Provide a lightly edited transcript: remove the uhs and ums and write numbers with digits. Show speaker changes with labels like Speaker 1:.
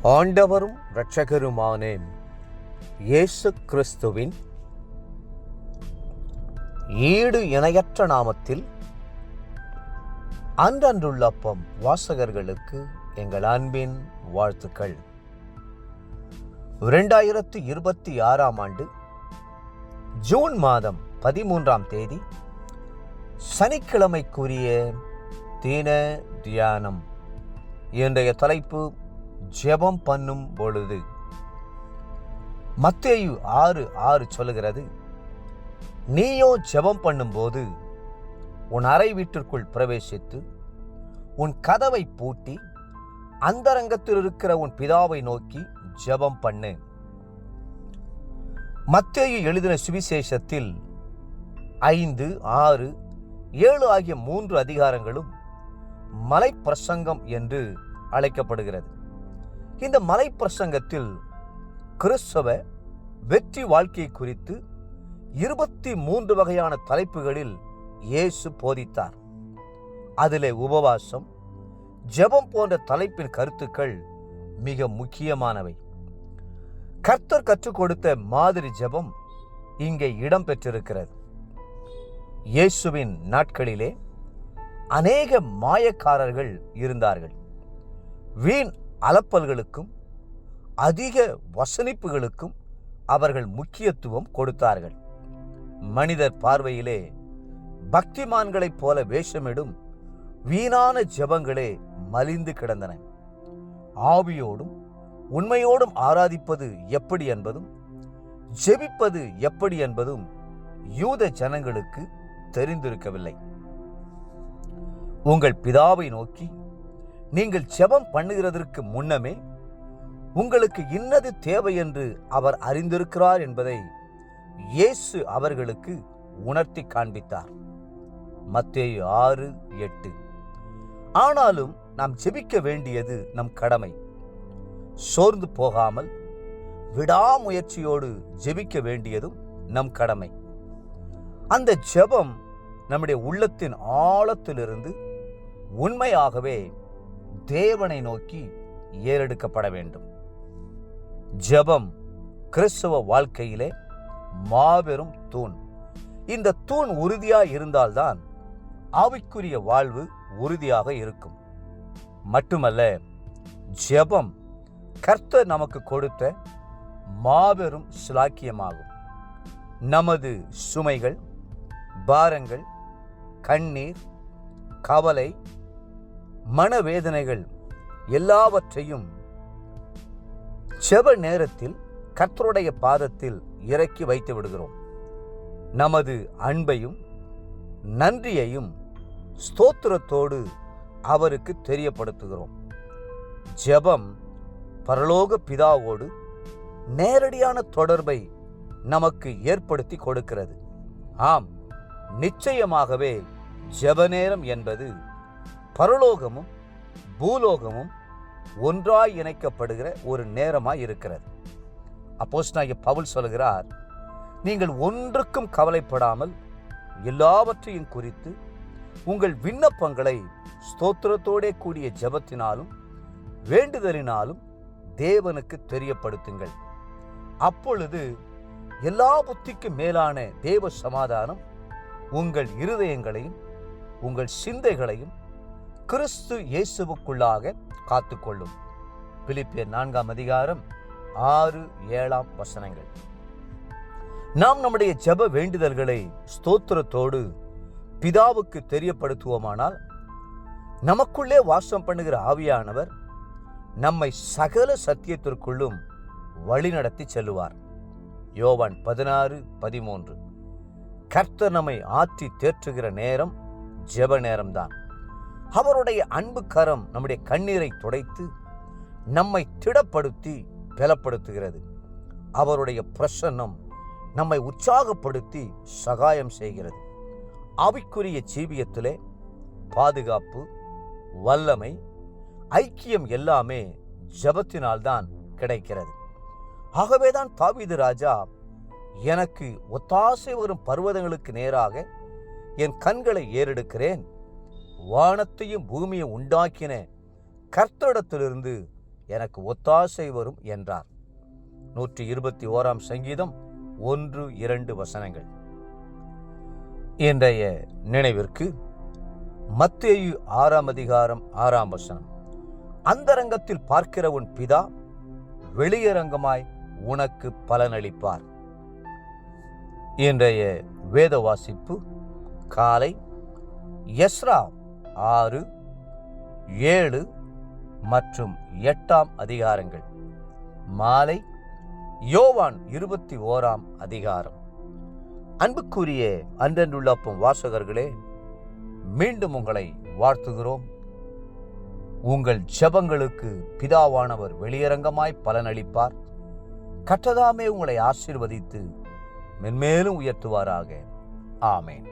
Speaker 1: ஆண்டவரும் இரட்சகருமான இயேசு கிறிஸ்துவின் ஈடு இணையற்ற நாமத்தில் அன்றன்றுள்ளப்பம் வாசகர்களுக்கு எங்கள் அன்பின் வாழ்த்துக்கள். 2026 ஆண்டு ஜூன் மாதம் 13ஆம் தேதி சனிக்கிழமைக்குரிய தின தியானம். இன்றைய தலைப்பு ஜெபம் பண்ணும் பொழுது. மத்தேயு 6:6 சொல்லுகிறது, நீயோ ஜெபம் பண்ணும்போது உன் அறை வீட்டிற்குள் பிரவேசித்து உன் கதவை பூட்டி அந்தரங்கத்தில் இருக்கிற உன் பிதாவை நோக்கி ஜெபம் பண்ணு. மத்தேயு எழுதின சுவிசேஷத்தில் 5, 6, 7 ஆகிய 3 அதிகாரங்களும் மலைப்பிரசங்கம் என்று அழைக்கப்படுகிறது. இந்த மலைப்பிரசங்கத்தில் கிறிஸ்தவ வெற்றி வாழ்க்கையை குறித்து 23 வகையான தலைப்புகளில் இயேசு போதித்தார். அதிலே உபவாசம், ஜெபம் போன்ற தலைப்பின் கருத்துக்கள் மிக முக்கியமானவை. கர்த்தர் கற்றுக் கொடுத்த மாதிரி ஜெபம் இங்கே இடம் பெற்றிருக்கிறது. இயேசுவின் நாட்களிலே அநேக மாயக்காரர்கள் இருந்தார்கள். வீண் அலப்பல்களுக்கும் அதிக வசனிப்புகளுக்கும் அவர்கள் முக்கியத்துவம் கொடுத்தார்கள். மனிதர் பார்வையிலே பக்திமான்களைப் போல வேஷமிடும் வீணான ஜெபங்களே மலிந்து கிடந்தன. ஆவியோடும் உண்மையோடும் ஆராதிப்பது எப்படி என்பதும் ஜெபிப்பது எப்படி என்பதும் யூத ஜனங்களுக்கு தெரிந்திருக்கவில்லை. உங்கள் பிதாவை நோக்கி நீங்கள் ஜெபம் பண்ணுகிறதற்கு முன்னமே உங்களுக்கு இன்னது தேவை என்று அவர் அறிந்திருக்கிறார் என்பதை இயேசு அவர்களுக்கு உணர்த்தி காண்பித்தார். மத்தேயு 6:8. ஆனாலும் நாம் ஜெபிக்க வேண்டியது நம் கடமை. சோர்ந்து போகாமல் விடாமுயற்சியோடு ஜெபிக்க வேண்டியதும் நம் கடமை. அந்த ஜெபம் நம்முடைய உள்ளத்தின் ஆழத்திலிருந்து உண்மையாகவே தேவனை நோக்கி ஏறெடுக்கப்பட வேண்டும். ஜெபம் கிறிஸ்தவ வாழ்க்கையிலே மாபெரும் தூண். இந்த தூண் உறுதியாக இருந்தால்தான் ஆவிக்குரிய வாழ்வு உறுதியாக இருக்கும். மட்டுமல்ல, ஜெபம் கர்த்தர் நமக்கு கொடுத்த மாபெரும் சிலாக்கியமாகும். நமது சுமைகள், பாரங்கள், கண்ணீர், கவலை, மனவேதனைகள் எல்லாவற்றையும் ஜெப நேரத்தில் கர்த்தருடைய பாதத்தில் இறக்கி வைத்து விடுகிறோம். நமது அன்பையும் நன்றியையும் ஸ்தோத்திரத்தோடு அவருக்கு தெரியப்படுத்துகிறோம். ஜெபம் பரலோக பிதாவோடு நேரடியான தொடர்பை நமக்கு ஏற்படுத்தி கொடுக்கிறது. ஆம், நிச்சயமாகவே ஜெப நேரம் என்பது பரலோகமும் பூலோகமும் ஒன்றாய் இணைக்கப்படுகிற ஒரு நேரமாய் இருக்கிறது. அப்போஸ்தலனாகிய பவுல் சொல்கிறார், நீங்கள் ஒன்றுக்கும் கவலைப்படாமல் எல்லாவற்றையும் குறித்து உங்கள் விண்ணப்பங்களை ஸ்தோத்திரத்தோடே கூடிய ஜெபத்தினாலும் வேண்டுதலினாலும் தேவனுக்கு தெரியப்படுத்துங்கள். அப்பொழுது எல்லா புத்திக்கும் மேலான தேவ சமாதானம் உங்கள் இருதயங்களையும் உங்கள் சிந்தைகளையும் கிறிஸ்து இயேசுவுக்குள்ளாக காத்துக்கொள்ளும். பிலிப்பியர் 4ஆம் அதிகாரம் 6, 7ஆம் வசனங்கள். நாம் நம்முடைய ஜெப வேண்டுதல்களை ஸ்தோத்திரத்தோடு பிதாவுக்கு தெரியப்படுத்துவோமானால் நமக்குள்ளே வாசம் பண்ணுகிற ஆவியானவர் நம்மை சகல சத்தியத்திற்குள்ளும் வழிநடத்தி செல்லுவார். யோவான் 16:13. கர்த்தர் நம்மை ஆற்றி தேற்றுகிற நேரம் ஜெப நேரம்தான். அவருடைய அன்பு கரம் நம்முடைய கண்ணீரை துடைத்து நம்மை திடப்படுத்தி பலப்படுத்துகிறது. அவருடைய பிரசன்னம் நம்மை உற்சாகப்படுத்தி சகாயம் செய்கிறது. ஆவிக்குரிய ஜீவியத்திலே பாதுகாப்பு, வல்லமை, ஐக்கியம் எல்லாமே ஜெபத்தினால்தான் கிடைக்கிறது. ஆகவேதான் தாவீது ராஜா, எனக்கு ஒத்தாசை வரும் பர்வதங்களுக்கு நேராக என் கண்களை ஏறெடுக்கிறேன், வானத்தையும் பூமியை உண்டாக்கின கர்த்தரிடத்திலிருந்து எனக்கு ஒத்தாசை வரும் என்றார். 121 சங்கீதம் 1-2 வசனங்கள். இன்றைய நினைவிற்கு மத்தேயு 6 அதிகாரம் 6 வசனம். அந்தரங்கத்தில் பார்க்கிற உன் பிதா வெளியரங்கமாய் உனக்கு பலனளிப்பார். இன்றைய வேத வாசிப்பு காலை எஸ்ரா 6, 7 மற்றும் 8 அதிகாரங்கள். மாலை யோவான் 21 அதிகாரம். அன்புக்குரிய அன்றன்றுள்ள அப்பம் வாசகர்களே, மீண்டும் உங்களை வாழ்த்துகிறோம். உங்கள் ஜெபங்களுக்கு பிதாவானவர் வெளியரங்கமாய் பலனளிப்பார். கர்த்தர் தாமே உங்களை ஆசீர்வதித்து மென்மேலும் உயர்த்துவாராக. ஆமென்.